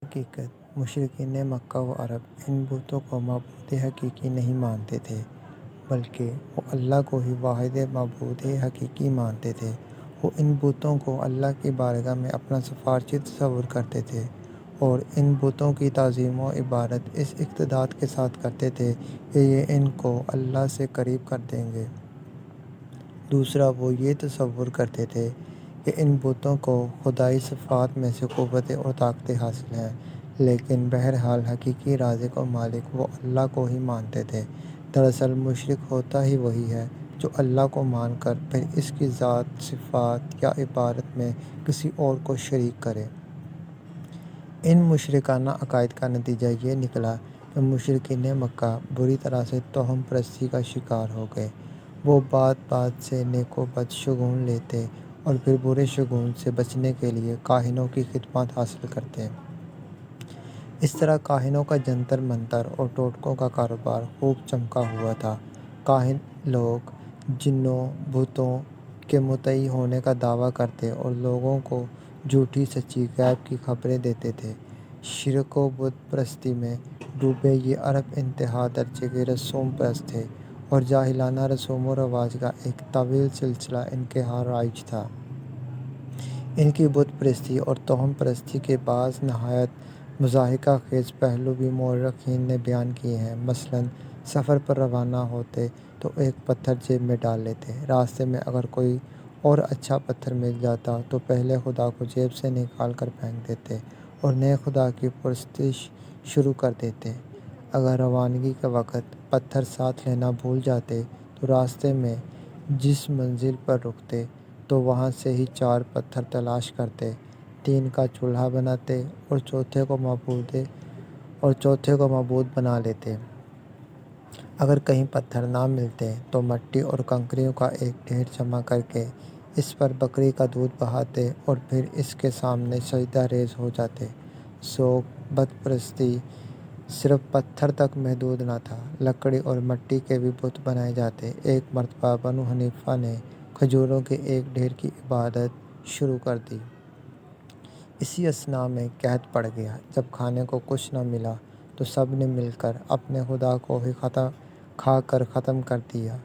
حقیقت مشرکین مکہ و عرب ان بتوں کو معبود حقیقی نہیں مانتے تھے، بلکہ وہ اللہ کو ہی واحد معبود حقیقی مانتے تھے۔ وہ ان بتوں کو اللہ کی بارگاہ میں اپنا سفارشی تصور کرتے تھے اور ان بتوں کی تعظیم و عبادت اس اقتدار کے ساتھ کرتے تھے کہ یہ ان کو اللہ سے قریب کر دیں گے۔ دوسرا، وہ یہ تصور کرتے تھے کہ ان بتوں کو خدائی صفات میں سے قوتیں اور طاقتیں حاصل ہیں، لیکن بہرحال حقیقی رازق و مالک وہ اللہ کو ہی مانتے تھے۔ دراصل مشرک ہوتا ہی وہی ہے جو اللہ کو مان کر پھر اس کی ذات، صفات یا عبادت میں کسی اور کو شریک کرے۔ ان مشرکانہ عقائد کا نتیجہ یہ نکلا کہ مشرکین مکہ بری طرح سے توہم پرستی کا شکار ہو گئے۔ وہ بات بات سے نیک و بد شگون لیتے اور پھر برے شگون سے بچنے کے لیے کاہنوں کی خدمات حاصل کرتے۔ اس طرح کاہنوں کا جنتر منتر اور ٹوٹکوں کا کاروبار خوب چمکا ہوا تھا۔ کاہن لوگ جنوں، بھوتوں کے مطیع ہونے کا دعویٰ کرتے اور لوگوں کو جھوٹی سچی غیب کی خبریں دیتے تھے۔ شرک و بت پرستی میں ڈوبے یہ عرب انتہا درجے کے رسوم پرست تھے اور جاہلانہ رسوم و رواج کا ایک طویل سلسلہ ان کے ہاں رائج تھا۔ ان کی بت پرستی اور توہم پرستی کے بعض نہایت مضحکہ خیز پہلو بھی مورخین نے بیان کیے ہیں۔ مثلاً سفر پر روانہ ہوتے تو ایک پتھر جیب میں ڈال لیتے، راستے میں اگر کوئی اور اچھا پتھر مل جاتا تو پہلے خدا کو جیب سے نکال کر پھینک دیتے اور نئے خدا کی پرستش شروع کر دیتے۔ اگر روانگی کے وقت پتھر ساتھ لینا بھول جاتے تو راستے میں جس منزل پر رکتے تو وہاں سے ہی 4 پتھر تلاش کرتے، 3 کا چولہا بناتے اور چوتھے کو معبود بنا لیتے۔ اگر کہیں پتھر نہ ملتے تو مٹی اور کنکریوں کا ایک ڈھیر جمع کر کے اس پر بکری کا دودھ بہاتے اور پھر اس کے سامنے سجدہ ریز ہو جاتے۔ سوگ بت پرستی صرف پتھر تک محدود نہ تھا، لکڑی اور مٹی کے بھی بت بنائے جاتے۔ ایک مرتبہ بنو حنیفہ نے کھجوروں کے ایک ڈھیر کی عبادت شروع کر دی۔ اسی اثناء میں قحط پڑ گیا۔ جب کھانے کو کچھ نہ ملا تو سب نے مل کر اپنے خدا کو ہی کھا کر ختم کر دیا۔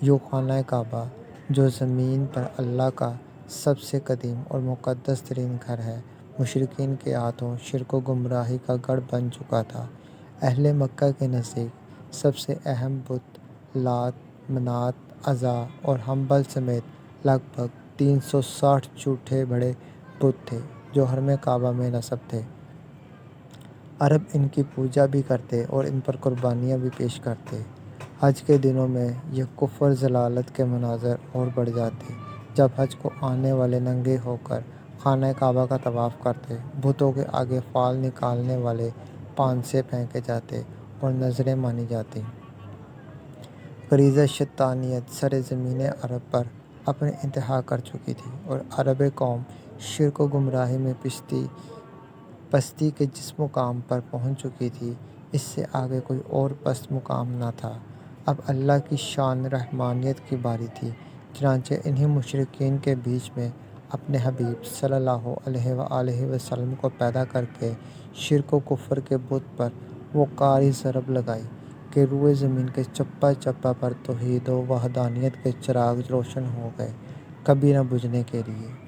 یوں خانہ کعبہ، جو زمین پر اللہ کا سب سے قدیم اور مقدس ترین گھر ہے، مشرکین کے ہاتھوں شرک و گمراہی کا گڑھ بن چکا تھا۔ اہل مکہ کے نزدیک سب سے اہم بت لات، منات، عزا اور ہبل سمیت لگ بھگ 360 جھوٹے بڑے بت تھے جو حرم کعبہ میں نصب تھے۔ عرب ان کی پوجا بھی کرتے اور ان پر قربانیاں بھی پیش کرتے۔ حج کے دنوں میں یہ کفر ضلالت کے مناظر اور بڑھ جاتے جب حج کو آنے والے ننگے ہو کر خانہ کعبہ کا طواف کرتے، بتوں کے آگے فال نکالنے والے پانسے پھینکے جاتے اور نذریں مانی جاتیں۔ غریزہ شیطانیت سرزمین عرب پر اپنی انتہا کر چکی تھی اور عرب قوم شرک و گمراہی میں پستی کے جس مقام پر پہنچ چکی تھی، اس سے آگے کوئی اور پست مقام نہ تھا۔ اب اللہ کی شان رحمانیت کی باری تھی، چنانچہ انہی مشرکین کے بیچ میں اپنے حبیب صلی اللہ علیہ وآلہ وسلم کو پیدا کر کے شرک و کفر کے بت پر وہ کاری ضرب لگائی کہ روئے زمین کے چپا چپا پر توحید و وحدانیت کے چراغ روشن ہو گئے، کبھی نہ بجھنے کے لیے۔